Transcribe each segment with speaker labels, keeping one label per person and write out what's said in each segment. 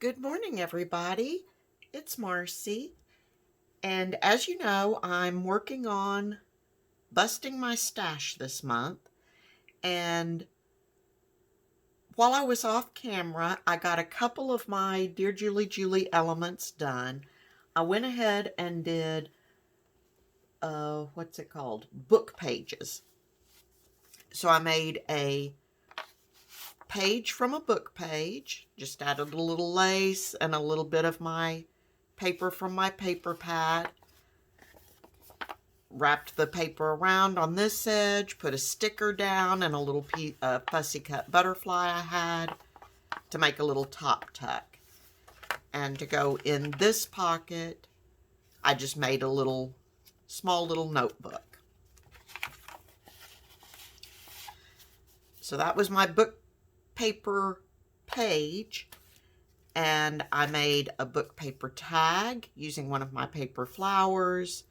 Speaker 1: Good morning, everybody. It's Marcy. And as you know, I'm working on busting my stash this month. And while I was off camera, I got a couple of my Dear Julie Julie elements done. I went ahead and did, what's it called? Book pages. So I made a page from a book page, just added a little lace and a little bit of my paper from my paper pad. Wrapped the paper around on this edge, put a sticker down and a little fussy cut butterfly I had to make a little top tuck. And to go in this pocket, I just made a small little notebook. So that was my book paper page. And I made a book paper tag using one of my paper flowers,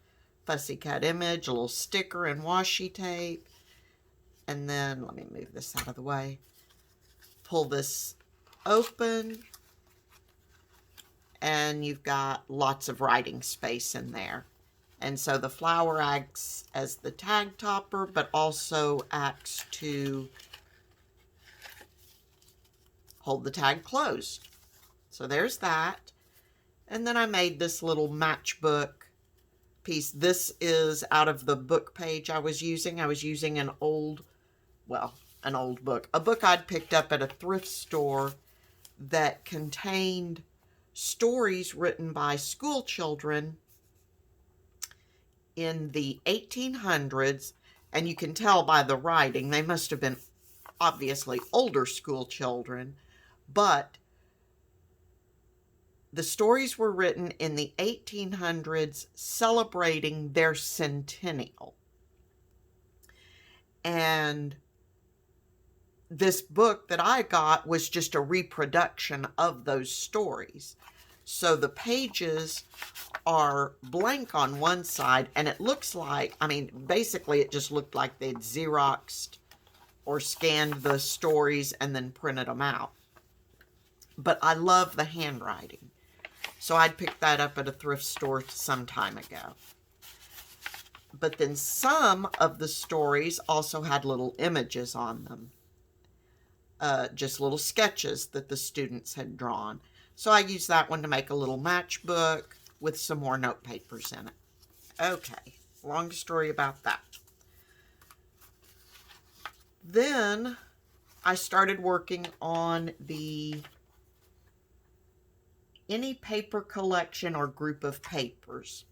Speaker 1: fussy cut image, a little sticker and washi tape. And then, let me move this out of the way. Pull this open. And you've got lots of writing space in there. And so the flower acts as the tag topper, but also acts to hold the tag closed. So there's that. And then I made this little matchbook piece. This is out of the book page I was using. I was using an old book. A book I'd picked up at a thrift store that contained stories written by school children in the 1800s. And you can tell by the writing, they must have been obviously older school children, but the stories were written in the 1800s celebrating their centennial. And this book that I got was just a reproduction of those stories. So the pages are blank on one side, and it looks like, basically it just looked like they'd Xeroxed or scanned the stories and then printed them out. But I love the handwriting. So I'd picked that up at a thrift store some time ago. But then some of the stories also had little images on them. Just little sketches that the students had drawn. So I used that one to make a little matchbook with some more note papers in it. Okay, long story about that. Then I started working on any paper collection or group of papers.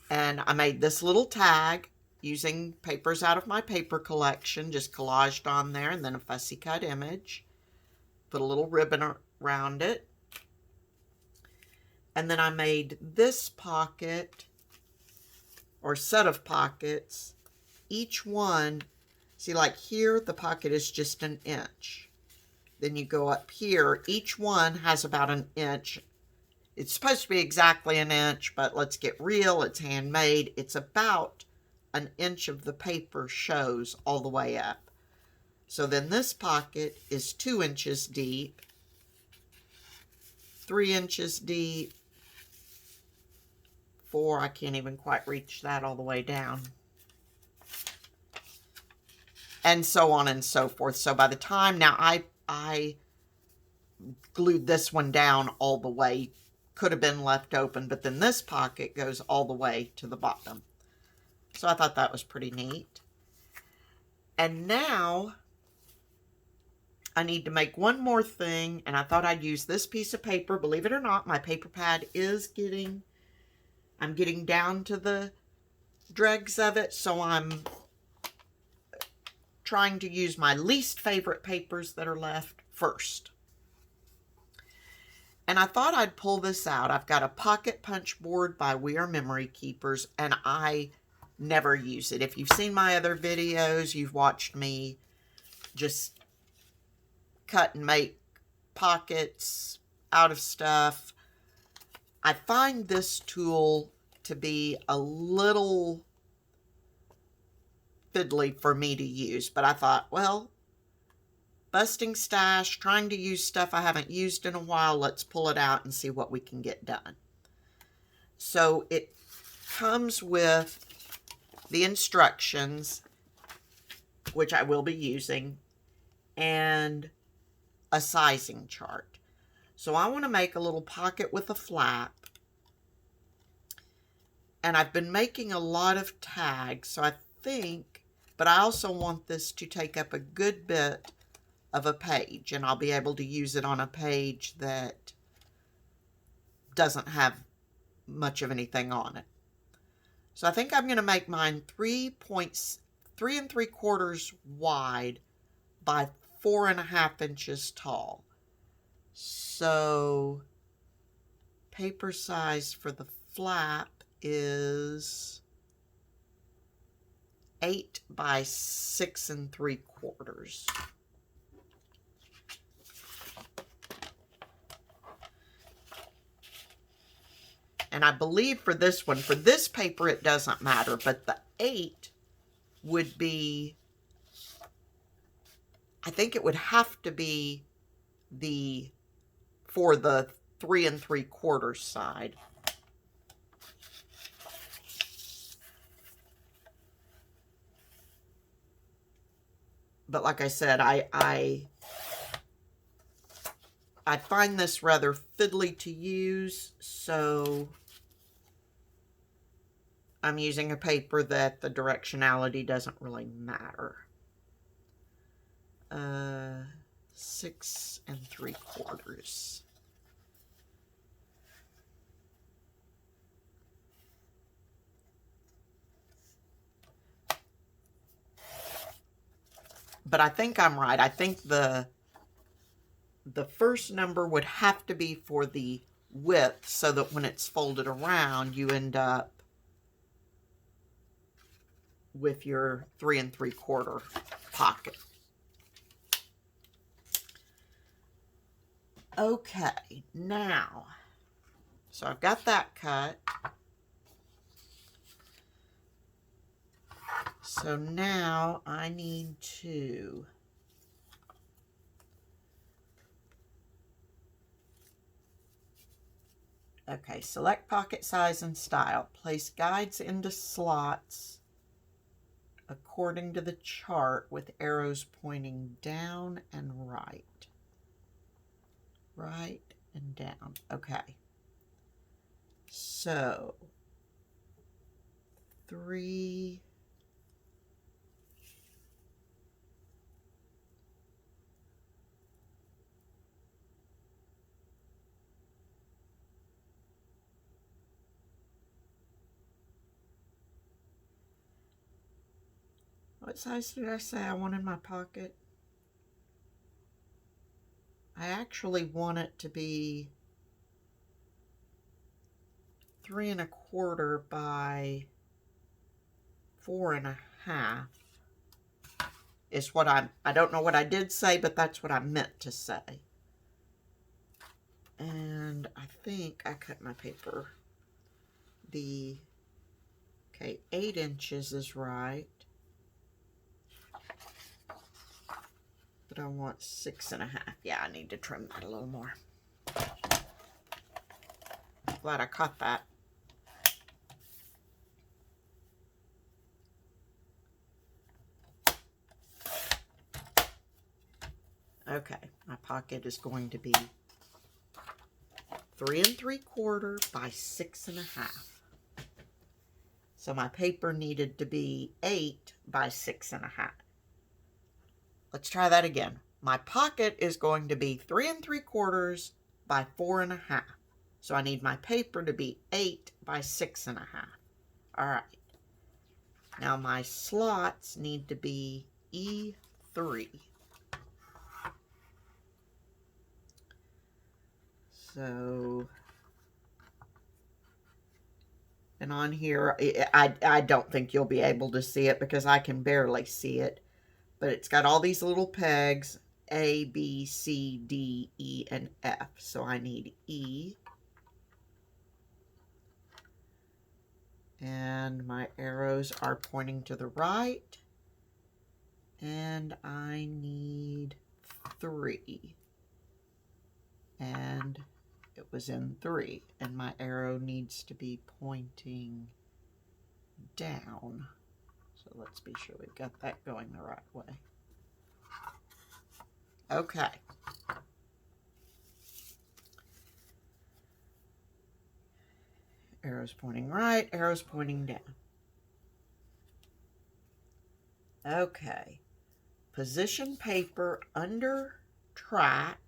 Speaker 1: And I made this little tag using papers out of my paper collection, just collaged on there, and then a fussy cut image. Put a little ribbon around it. And then I made this pocket, or set of pockets. Each one, see, like here, the pocket is just an inch. Then you go up here, each one has about an inch. It's supposed to be exactly an inch, but let's get real, it's handmade. It's about an inch of the paper shows all the way up. So then this pocket is 2 inches deep, 3 inches deep, 4, I can't even quite reach that all the way down. And so on and so forth. So by the time, now I glued this one down all the way, could have been left open, but then this pocket goes all the way to the bottom. So I thought that was pretty neat. And now I need to make one more thing, and I thought I'd use this piece of paper. Believe it or not, my paper pad is I'm getting down to the dregs of it, so I'm trying to use my least favorite papers that are left first. And I thought I'd pull this out. I've got a pocket punch board by We Are Memory Keepers, and I never use it. If you've seen my other videos, you've watched me just cut and make pockets out of stuff. I find this tool to be a little fiddly for me to use, but I thought, well, busting stash, trying to use stuff I haven't used in a while. Let's pull it out and see what we can get done. So it comes with the instructions, which I will be using, and a sizing chart. So I want to make a little pocket with a flap. And I've been making a lot of tags, so I think, but I also want this to take up a good bit of a page, and I'll be able to use it on a page that doesn't have much of anything on it. So I think I'm going to make mine 3 3¾ wide by 4½ inches tall. So paper size for the flap is 8 by 6¾ And I believe for this one, for this paper, it doesn't matter, but the 8 would be, I think it would have to be for the 3¾ side. But like I said, I find this rather fiddly to use, so I'm using a paper that the directionality doesn't really matter. 6¾ But I think I'm right. I think the first number would have to be for the width, so that when it's folded around, you end up with your 3¾ pocket. Okay, now, so I've got that cut. So now I need to select pocket size and style. Place guides into slots according to the chart with arrows pointing down and right. Right and down. Okay. So 3. What size did I say I wanted my pocket? I actually want it to be 3¼ by 4½ is what I don't know what I did say, but that's what I meant to say. And I think I cut my paper. 8 inches is right. But I want 6½. Yeah, I need to trim that a little more. Glad I caught that. Okay, my pocket is going to be 3¾ by 6½. So my paper needed to be 8 by 6½. Let's try that again. My pocket is going to be 3¾ by 4½. So I need my paper to be 8 by 6½. All right. Now my slots need to be E3. So, and on here, I don't think you'll be able to see it because I can barely see it. But it's got all these little pegs, A, B, C, D, E, and F. So I need E. And my arrows are pointing to the right. And I need 3. And it was in 3. And my arrow needs to be pointing down. So let's be sure we've got that going the right way. Okay. Arrows pointing right, arrows pointing down. Okay. Position paper under track.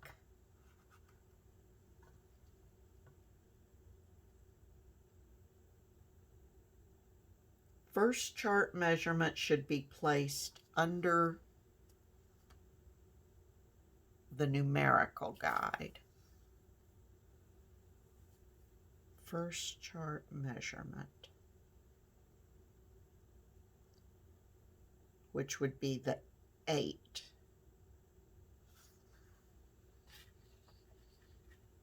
Speaker 1: First chart measurement should be placed under the numerical guide. First chart measurement, which would be the 8.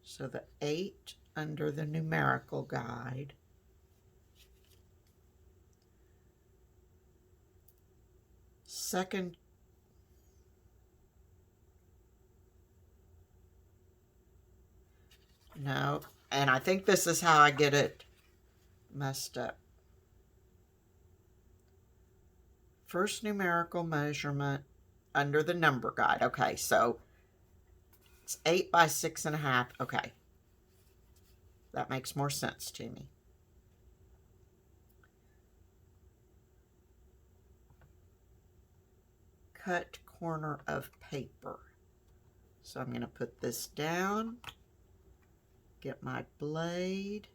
Speaker 1: So the 8 under the numerical guide. Second, no, and I think this is how I get it messed up. First numerical measurement under the number guide. Okay, so it's 8 by 6.5. Okay, that makes more sense to me. Cut corner of paper. So I'm going to put this down, get my blade,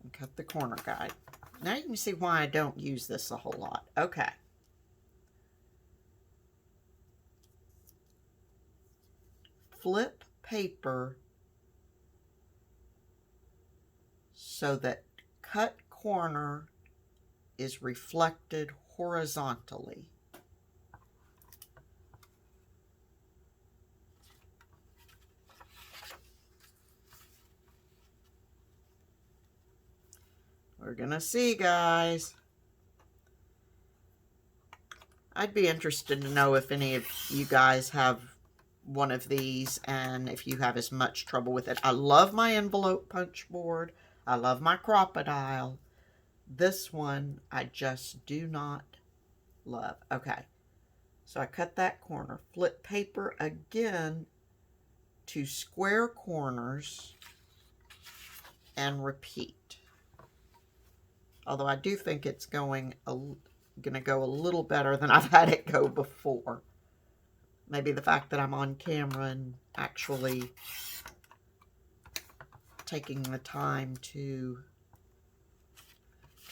Speaker 1: and cut the corner guide. Now you can see why I don't use this a whole lot. Okay. Flip paper so that cut corner is reflected horizontally. We're gonna see, guys. I'd be interested to know if any of you guys have one of these and if you have as much trouble with it. I love my envelope punch board. I love my Crop-A-Dile. This one I just do not love. Okay, so I cut that corner. Flip paper again to square corners and repeat. Although I do think it's going to go a little better than I've had it go before. Maybe the fact that I'm on camera and actually taking the time to,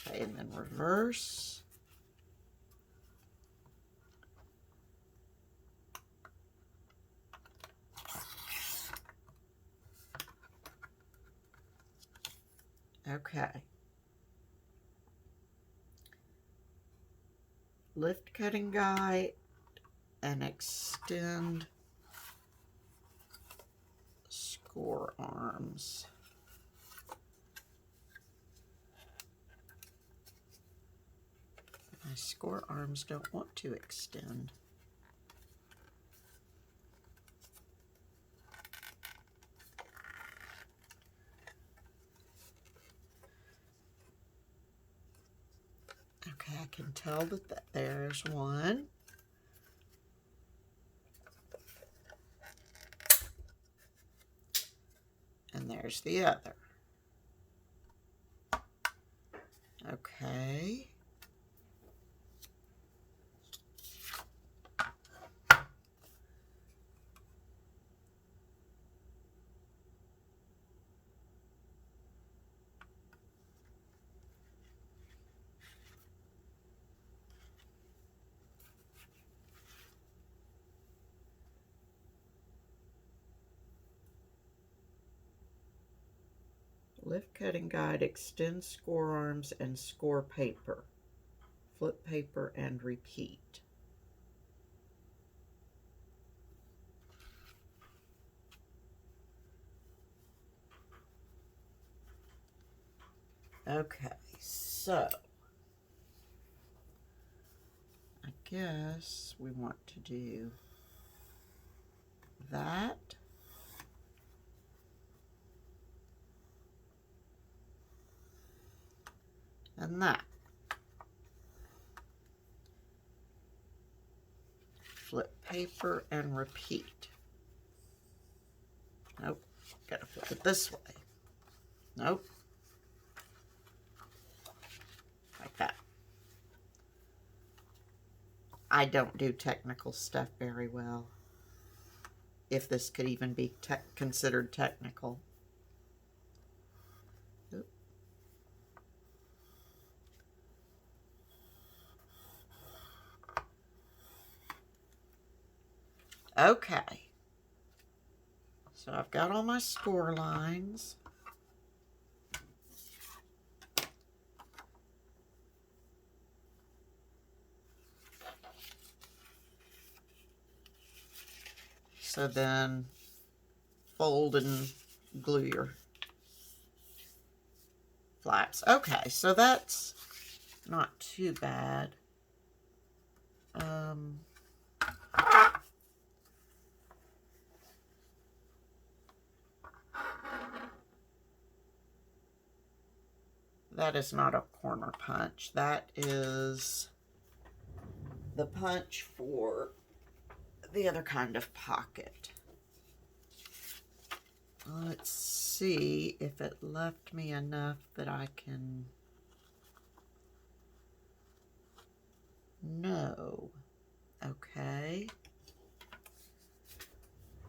Speaker 1: okay, and then reverse. Okay. Lift cutting guide and extend score arms. My score arms don't want to extend. Okay, I can tell that there's one. And there's the other. Okay. Lift cutting guide, extend score arms and score paper. Flip paper and repeat. Okay, so I guess we want to do that. And that. Flip paper and repeat. Nope, gotta flip it this way. Nope. Like that. I don't do technical stuff very well. If this could even be considered technical. Oop. Okay. So I've got all my score lines. So then fold and glue your flaps. Okay, so that's not too bad. That is not a corner punch. That is the punch for the other kind of pocket. Let's see if it left me enough that I can know. Okay.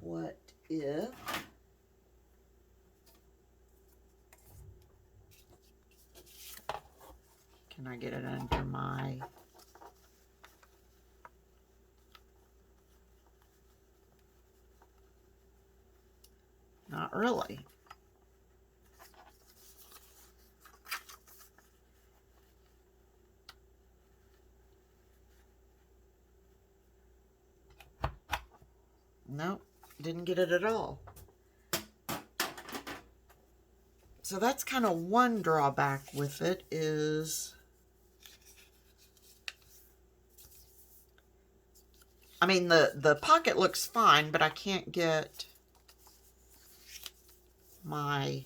Speaker 1: What if can I get it under my not really. Nope, didn't get it at all. So that's kind of one drawback with it is, I mean, the pocket looks fine, but I can't get my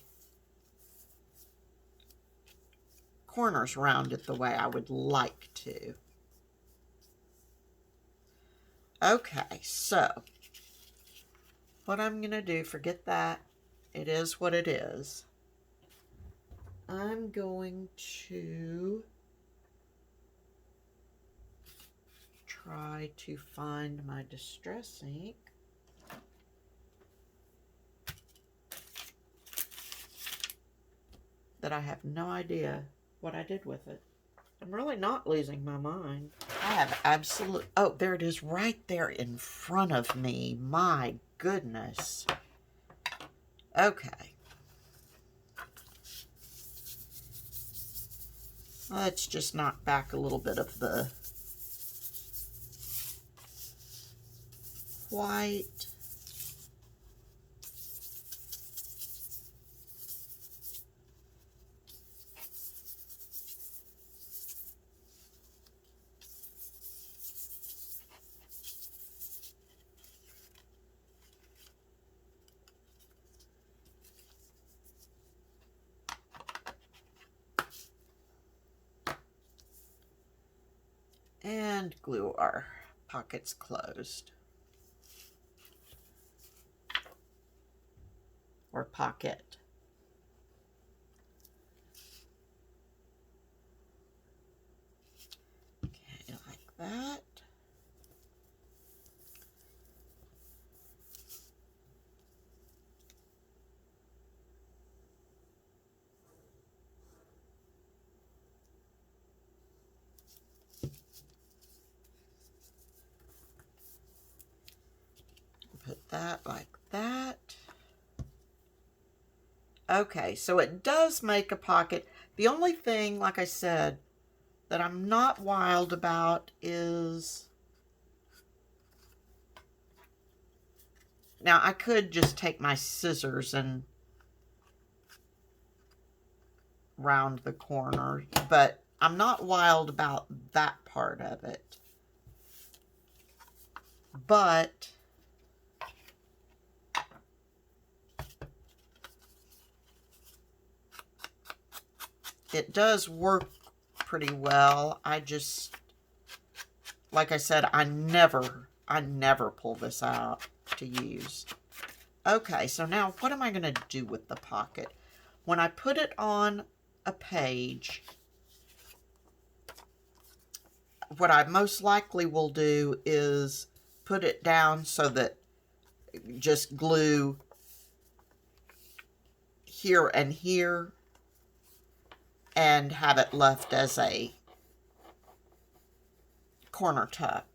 Speaker 1: corners rounded the way I would like to. Okay, so what I'm going to do, forget that. It is what it is. I'm going to try to find my Distress ink. That I have no idea what I did with it. I'm really not losing my mind. I have absolute... Oh, there it is right there in front of me. My goodness. Okay. Let's just knock back a little bit of the white. And glue our pockets closed. Or pocket. Okay, like that. Put that like that. Okay, so it does make a pocket. The only thing, like I said, that I'm not wild about is... Now, I could just take my scissors and round the corner, but I'm not wild about that part of it. But it does work pretty well. I just, like I said, I never pull this out to use. Okay, so now what am I going to do with the pocket? When I put it on a page, what I most likely will do is put it down so that just glue here and here and have it left as a corner tuck.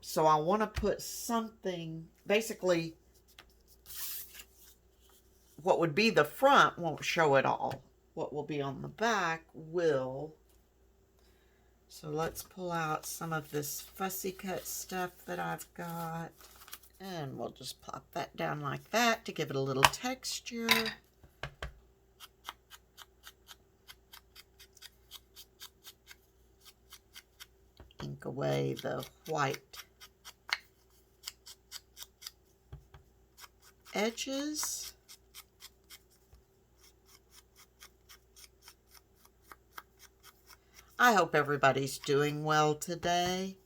Speaker 1: So I want to put something, basically what would be the front won't show it all. What will be on the back will. So let's pull out some of this fussy cut stuff that I've got. And we'll just pop that down like that to give it a little texture. Ink away the white edges. I hope everybody's doing well today.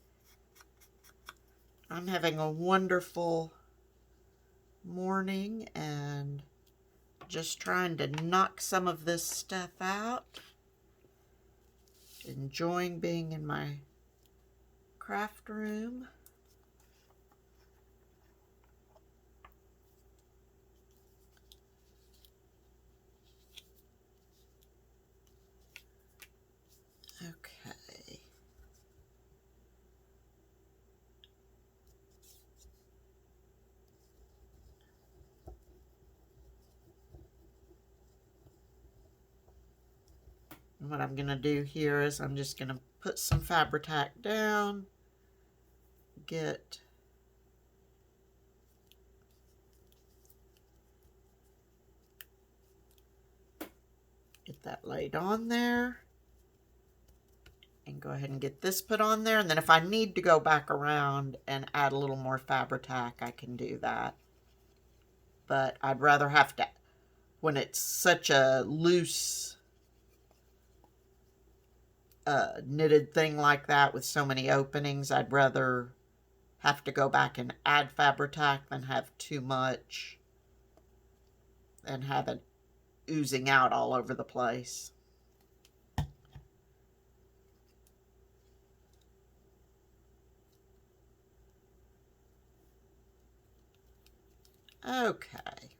Speaker 1: I'm having a wonderful morning and just trying to knock some of this stuff out. Enjoying being in my craft room. Okay. And what I'm going to do here is I'm just going to put some Fabri-Tac down, get that laid on there, and go ahead and get this put on there. And then if I need to go back around and add a little more Fabri-Tac, I can do that. But I'd rather have to, when it's such a loose knitted thing like that with so many openings, I'd rather have to go back and add Fabri-Tac than have too much and have it oozing out all over the place. Okay.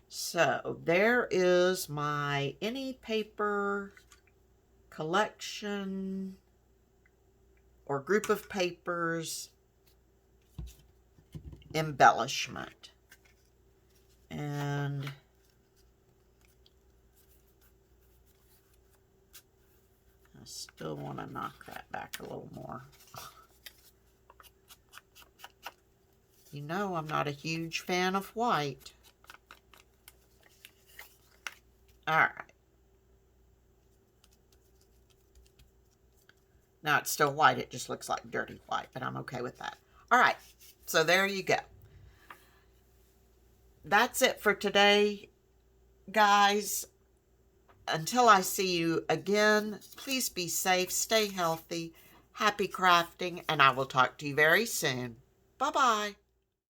Speaker 1: So there is my Any Paper collection or group of papers embellishment. And I still want to knock that back a little more. You know, I'm not a huge fan of white. All right. Now it's still white. It just looks like dirty white, but I'm okay with that. All right. So there you go. That's it for today, guys. Until I see you again, please be safe, stay healthy, happy crafting, and I will talk to you very soon. Bye-bye.